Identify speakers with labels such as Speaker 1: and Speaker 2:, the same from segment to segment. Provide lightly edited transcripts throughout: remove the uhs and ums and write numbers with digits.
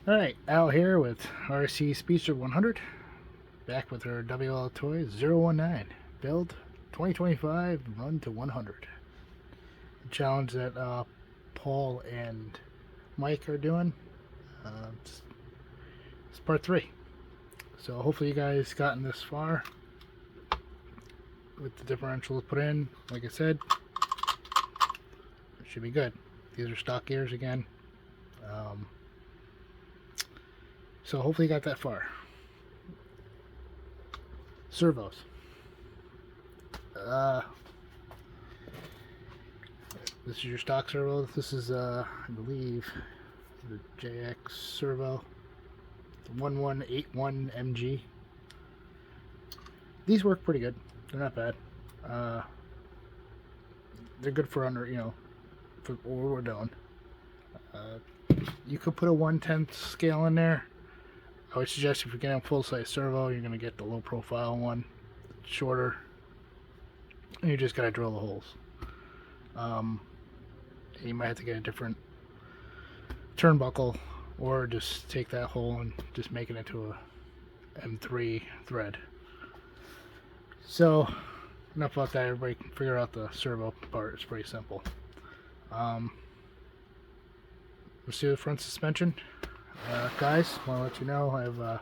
Speaker 1: Alright, Al here with RC Speedster 100, back with our Wltoys 019, build 2025, run to 100. The challenge that Paul and Mike are doing, it's part 3. So hopefully you guys gotten this far with the differentials put in. Like I said, it should be good. These are stock gears again. So hopefully you got that far. Servos. This is your stock servo. This is, I believe, the JX servo. The 1181 MG. These work pretty good. They're not bad. They're good for under, for what we're doing. You could put a 1/10 scale in there. I would suggest if you're getting a full-size servo, you're going to get the low-profile one, shorter, and you just got to drill the holes. You might have to get a different turnbuckle, or just take that hole and just make it into a M3 thread. So, enough about that. Everybody can figure out the servo part. It's pretty simple. Let's do the front suspension. Guys, I want to let you know I have a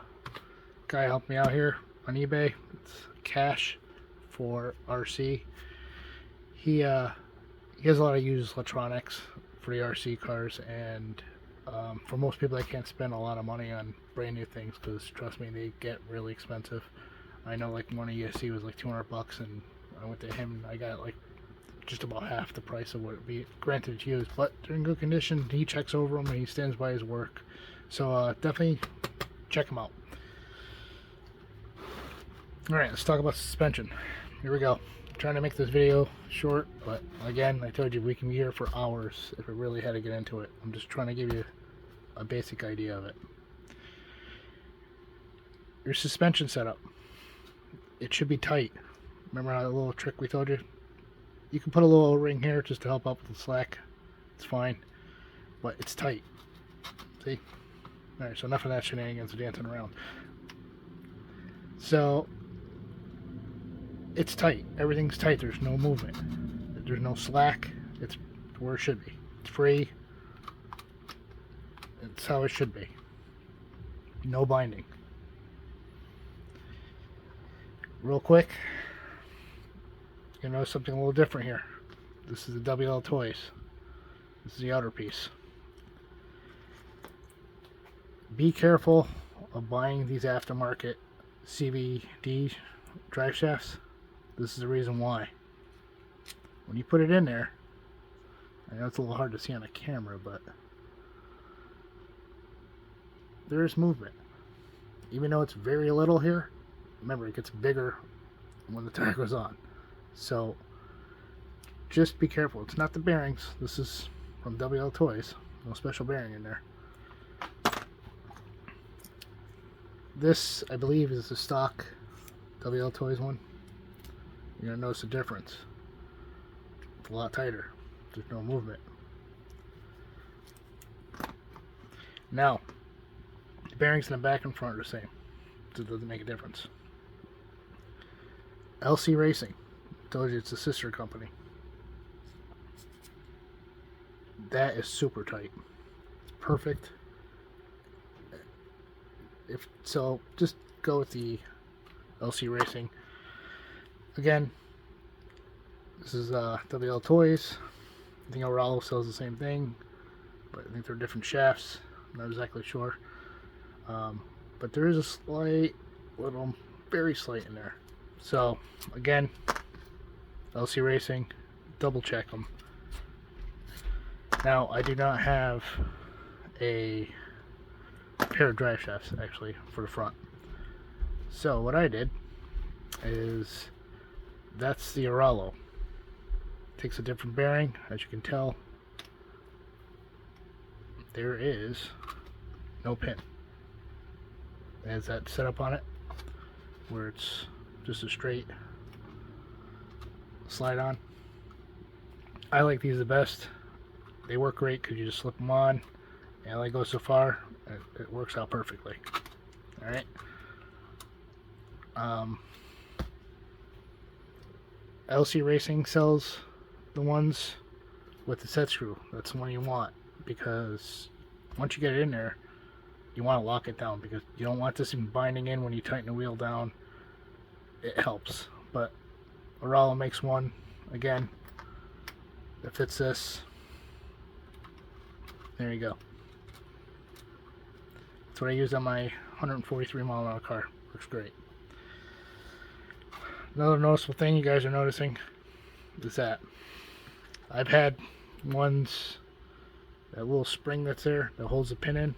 Speaker 1: guy helping me out here on eBay. It's Cash for RC. He has a lot of used electronics for the RC cars, and for most people, they can't spend a lot of money on brand new things because, trust me, they get really expensive. I know, like, one ESC was like $200, and I went to him and I got like just about half the price of what it'd be. Granted, it's used, but they're in good condition. He checks over them and he stands by his work. So definitely check him out. Alright, let's talk about suspension. Here we go. I'm trying to make this video short, but again, I told you we can be here for hours if we really had to get into it. I'm just trying to give you a basic idea of it. Your suspension setup. It should be tight. Remember how that little trick we told you? You can put a little ring here just to help out with the slack. It's fine. But it's tight. See? Alright, so enough of that shenanigans dancing around. So, it's tight. Everything's tight. There's no movement. There's no slack. It's where it should be. It's free. It's how it should be. No binding. Real quick, you're going to notice something a little different here. This is the Wltoys. This is the outer piece. Be careful of buying these aftermarket CVD drive shafts. This is the reason why. When you put it in there, I know it's a little hard to see on the camera, but there is movement. Even though it's very little here, remember, it gets bigger when the tire goes on. So just be careful. It's not the bearings. This is from Wltoys. No special bearing in there. This, I believe, is the stock Wltoys one. You're going to notice the difference. It's a lot tighter. There's no movement. Now, the bearings in the back and front are the same. So it doesn't make a difference. LC Racing. Told you it's a sister company. That is super tight. It's perfect. If so, just go with the LC Racing. Again, this is Wltoys. I think Wltoys sells the same thing, but I think they're different shafts. I'm not exactly sure. But there is a slight, very slight in there. So, again, LC Racing, double check them. Now, I do not have a pair of drive shafts, actually, for the front. So, what I did is, that's the Wltoys. Takes a different bearing, as you can tell. There is no pin. It has that setup on it, where it's just a straight slide on. I like these the best. They work great because you just slip them on It only goes so far. It works out perfectly. All right. LC Racing sells the ones with the set screw. That's the one you want, because once you get it in there, you want to lock it down, because you don't want this thing binding in when you tighten the wheel down. It helps, but Wltoys makes one again that fits this. There you go. That's what I use on my 143 mile an hour car. Works great. Another noticeable thing you guys are noticing is that I've had ones, that little spring that's there that holds the pin in.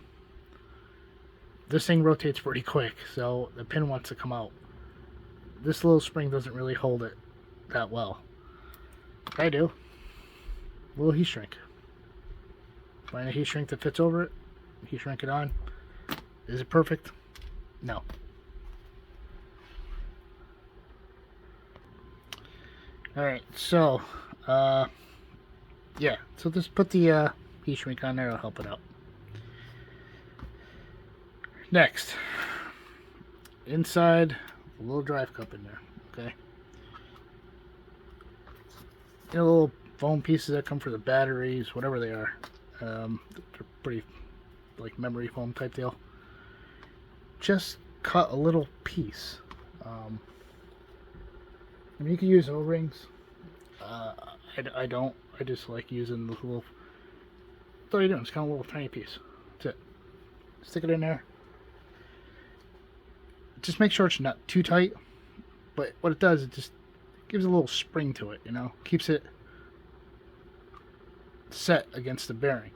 Speaker 1: This thing rotates pretty quick, so the pin wants to come out. This little spring doesn't really hold it that well. I do. A little heat shrink. Find a heat shrink that fits over it. Heat shrink it on. Is it perfect? No. Alright, so yeah, so just put the heat shrink on there, it'll help it out. Next, inside, a little drive cup in there, okay? You know, little foam pieces that come for the batteries, whatever they are. They're pretty, like, memory foam type deal. Just cut a little piece. I mean, you can use O-rings. I don't. I just like using the little. That's all you're doing. It's kind of a little tiny piece. That's it. Stick it in there. Just make sure it's not too tight. But what it does, it just gives a little spring to it. You know, keeps it set against the bearing.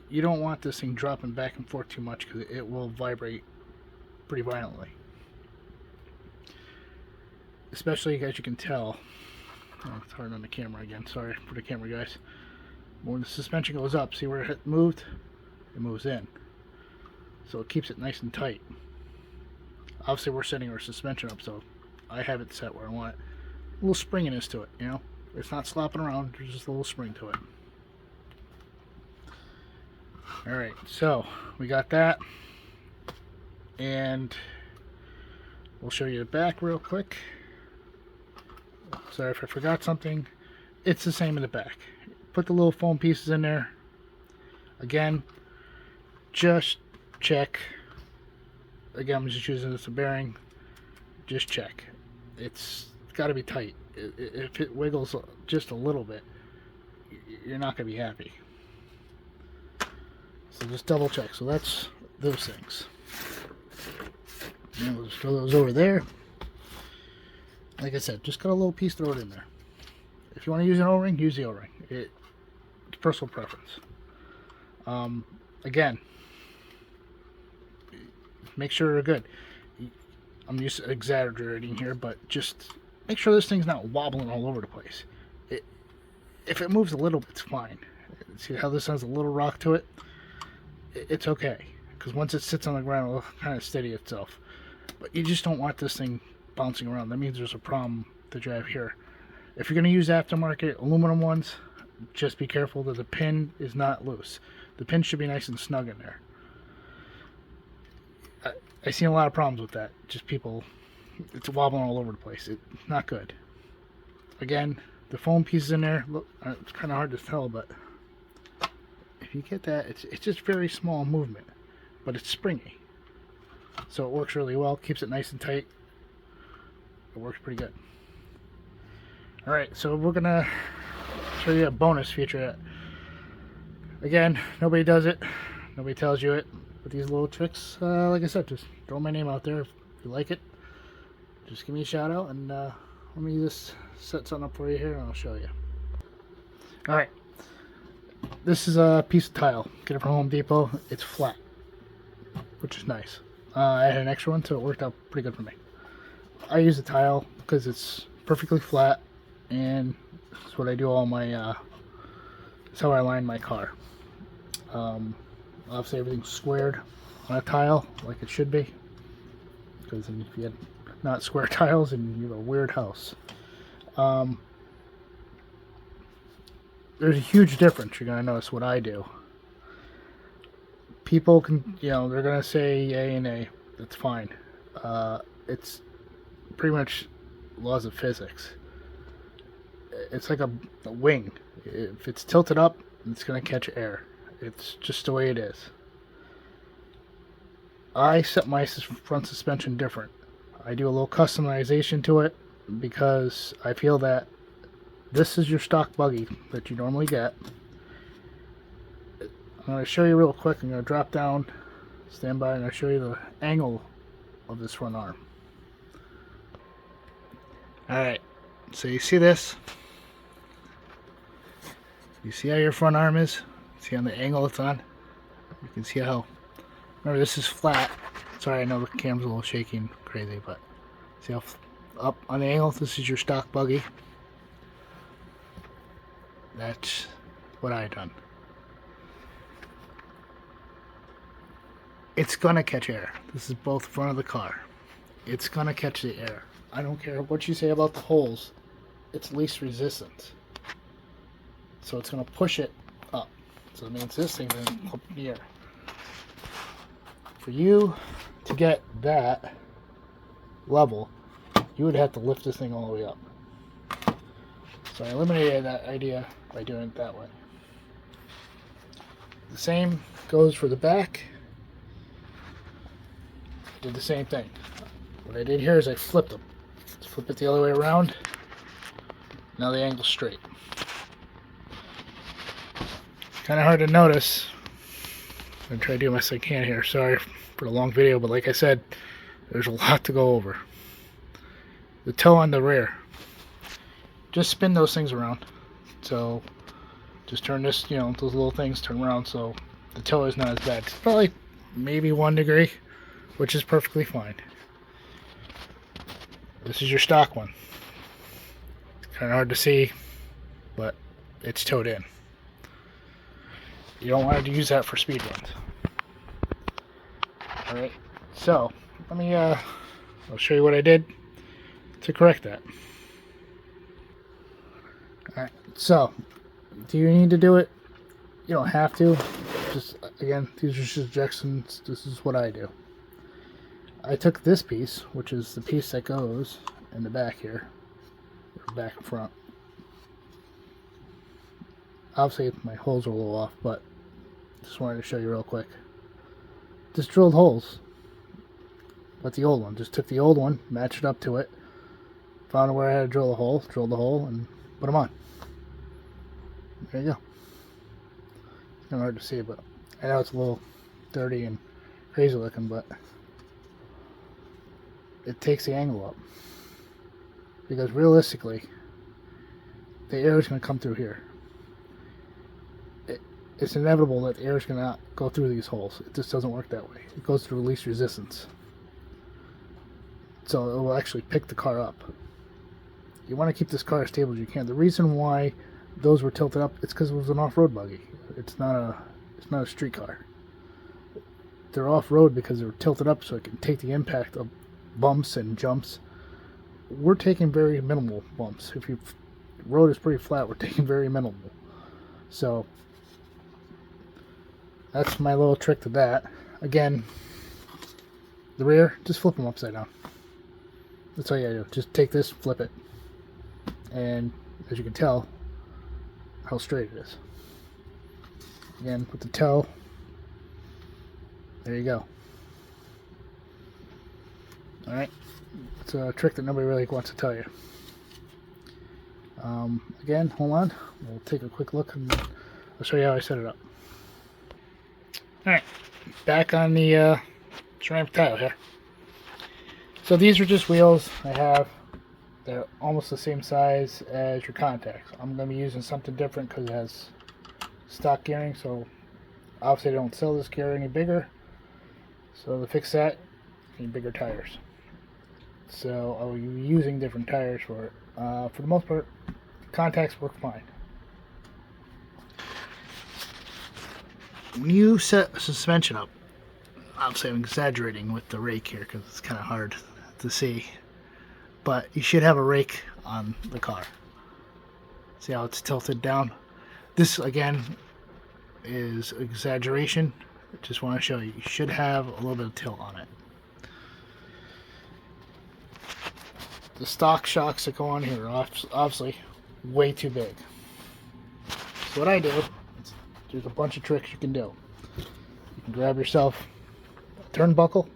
Speaker 1: You don't want this thing dropping back and forth too much, because it will vibrate pretty violently. Especially, as you can tell, oh, it's hard on the camera again, sorry for the camera guys. When the suspension goes up, see where it moved? It moves in. So it keeps it nice and tight. Obviously we're setting our suspension up, so I have it set where I want it. A little springiness to it, you know? It's not slopping around, there's just a little spring to it. Alright, so we got that. And we'll show you the back real quick. Sorry if I forgot something. It's the same in the back. Put the little foam pieces in there. Again, just check. Again, I'm just using this as a bearing. Just check. It's got to be tight. If it wiggles just a little bit, you're not going to be happy. So just double check. So that's those things. And we'll just throw those over there. Like I said, just got a little piece, throw it in there. If you want to use an O-ring, use the O-ring. It's personal preference. Again, make sure they're good. I'm just exaggerating here, but just make sure this thing's not wobbling all over the place. If it moves a little, it's fine. See how this has a little rock to it? It's okay, because once it sits on the ground, it'll kind of steady itself. But you just don't want this thing bouncing around. That means there's a problem that you have here. If you're going to use aftermarket aluminum ones, just be careful that the pin is not loose. The pin should be nice and snug in there. I've seen a lot of problems with that. Just people, it's wobbling all over the place. It's not good. Again, the foam pieces in there, look, it's kind of hard to tell, but if you get that, it's just very small movement, but it's springy. So it works really well, keeps it nice and tight. It works pretty good. Alright, so we're gonna show you a bonus feature. Again, nobody does it, nobody tells you it, but these little tricks, like I said, just throw my name out there. If you like it, just give me a shout out, and let me just set something up for you here and I'll show you. Alright, this is a piece of tile. Get it from Home Depot. It's flat, which is nice. I had an extra one, so it worked out pretty good for me. I use a tile because it's perfectly flat, and that's what I do all my, that's how I line my car. Obviously everything's squared on a tile, like it should be, because if you had not square tiles, then you have a weird house. There's a huge difference. You're going to notice what I do. people can, you know, they're gonna say yay and nay. That's fine. It's pretty much laws of physics. It's like a wing. If it's tilted up, it's gonna catch air. It's just the way it is. I set my front suspension different. I do a little customization to it because I feel that this is your stock buggy that you normally get. I'm going to show you real quick. I'm going to drop down, stand by, and I'll show you the angle of this front arm. Alright, so you see this? You see how your front arm is? See on the angle it's on? You can see how, remember this is flat. Sorry, I know the camera's a little shaky and crazy, but see how up on the angle? This is your stock buggy. That's what I done. It's gonna catch air. This is both front of the car. It's gonna catch the air. I don't care what you say about the holes. It's least resistance. So it's gonna push it up. So it means this thing's gonna up in the air. For you to get that level, you would have to lift this thing all the way up. So I eliminated that idea by doing it that way. The same goes for the back. I did the same thing. What I did here is I flipped them. Let's flip it the other way around. Now the angle's straight. Kind of hard to notice. I'm going to try to do the best I can here. Sorry for the long video, but like I said, there's a lot to go over. The toe on the rear. Just spin those things around. So just turn this, you know, those little things turn around so the toe is not as bad. It's probably maybe 1 degree, which is perfectly fine. This is your stock one. It's kind of hard to see, but it's towed in. You don't want to use that for speed runs. Alright, so let me I'll show you what I did to correct that. Alright, so do you need to do it? You don't have to. Just again, these are suggestions. This is what I do. I took this piece, which is the piece that goes in the back here, or back and front. Obviously my holes are a little off, but just wanted to show you real quick. Just drilled holes. But the old one. Just took the old one, matched it up to it, found where I had to drill a hole, drilled the hole, and put them on. There you go. It's kind of hard to see, but I know it's a little dirty and crazy looking, but it takes the angle up. Because realistically, the air is going to come through here. It's inevitable that the air is going to go through these holes. It just doesn't work that way. It goes through least resistance. So it will actually pick the car up. You want to keep this car as stable as you can. The reason why those were tilted up, it's because it was an off-road buggy. It's not a street car. They're off-road because they're tilted up so it can take the impact of bumps and jumps. We're taking very minimal bumps. If your road is pretty flat, we're taking very minimal. So that's my little trick to that. Again, the rear, just flip them upside down. That's all you gotta do. Just take this, flip it, and as you can tell, how straight it is. Again, with the toe, there you go. Alright, it's a trick that nobody really wants to tell you. Again, hold on, we'll take a quick look and I'll show you how I set it up. Alright, back on the ceramic tile here. So these are just wheels I have. They're almost the same size as your contacts. I'm going to be using something different because it has stock gearing, so obviously they don't sell this gear any bigger. So to fix that, you need bigger tires. So I'll be using different tires for it. For the most part, contacts work fine. When you set a suspension up, obviously I'm exaggerating with the rake here because it's kind of hard to see, but you should have a rake on the car. See how it's tilted down? This again is exaggeration. Just want to show you, you should have a little bit of tilt on it. The stock shocks that go on here are obviously way too big. So what I do, there's a bunch of tricks you can do. You can grab yourself a turnbuckle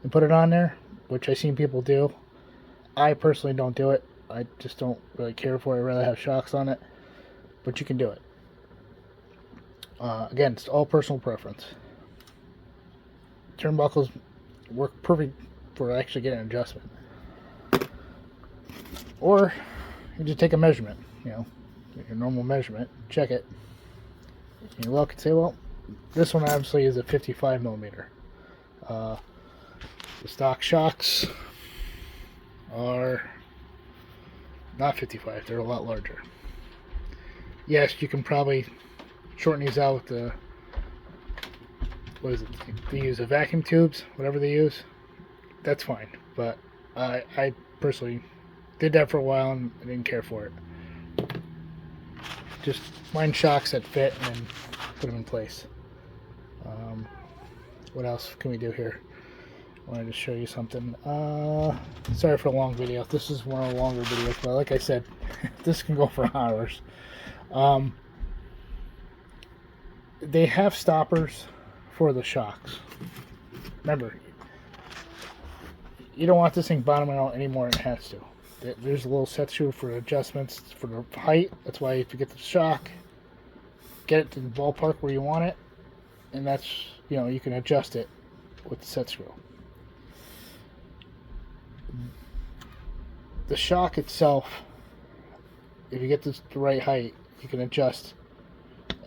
Speaker 1: and put it on there, which I've seen people do. I personally don't do it. I just don't really care for it. I'd rather have shocks on it. But you can do it. Again, it's all personal preference. Turnbuckles work perfect for actually getting an adjustment. Or you just take a measurement, you know, your normal measurement, check it. You look and say, well, this one obviously is a 55 millimeter. The stock shocks are not 55, they're a lot larger. Yes, you can probably shorten these out with the, what is it, they use the vacuum tubes, whatever they use, that's fine. But I personally did that for a while and I didn't care for it. Just find shocks that fit and then put them in place. What else can we do here? I wanted to show you something. Sorry for the long video. This is one of the longer videos, but like I said, this can go for hours. They have stoppers for the shocks. Remember, you don't want this thing bottoming out any more than it has to. There's a little set screw for adjustments for the height. That's why if you get the shock, get it to the ballpark where you want it, and that's, you know, you can adjust it with the set screw. The shock itself, if you get this the right height, you can adjust,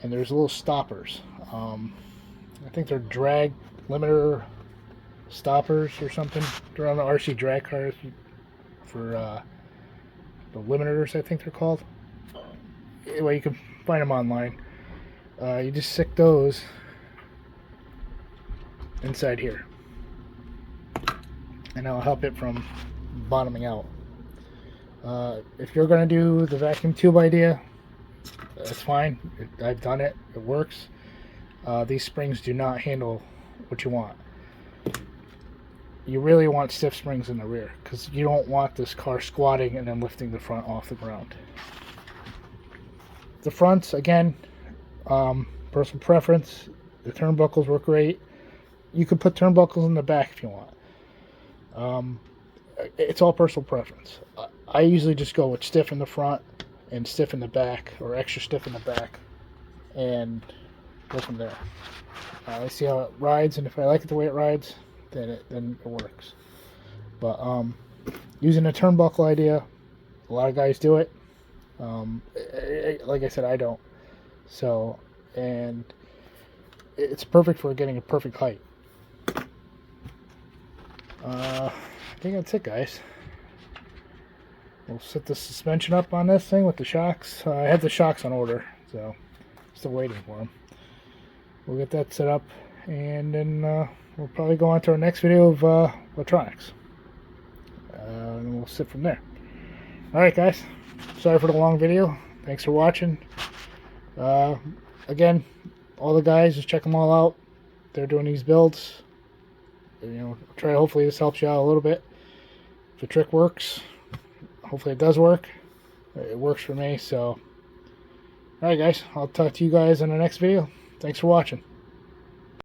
Speaker 1: and there's little stoppers. I think they're drag limiter stoppers or something. They're on the RC drag cars for the limiters, I think they're called. Anyway, you can find them online. You just stick those inside here, and that'll help it from bottoming out. If you're going to do the vacuum tube idea, that's fine. I've done it. It works. These springs do not handle what you want. You really want stiff springs in the rear because you don't want this car squatting and then lifting the front off the ground. The fronts, again, personal preference. The turnbuckles work great. You could put turnbuckles in the back if you want. It's all personal preference. I usually just go with stiff in the front and stiff in the back, or extra stiff in the back, and go from there. I see how it rides, and if I like it the way it rides, then it works. But using a turnbuckle idea, a lot of guys do it. Like I said, I don't. So, and it's perfect for getting a perfect height. I think that's it, guys. We'll set the suspension up on this thing with the shocks. I have the shocks on order, so still waiting for them. We'll get that set up, and then we'll probably go on to our next video of electronics. And we'll sit from there. Alright, guys. Sorry for the long video. Thanks for watching. Again, all the guys, just check them all out. They're doing these builds. You know, hopefully this helps you out a little bit. If the trick works, hopefully it does work. It works for me, so. Alright, guys. I'll talk to you guys in the next video. Thanks for watching.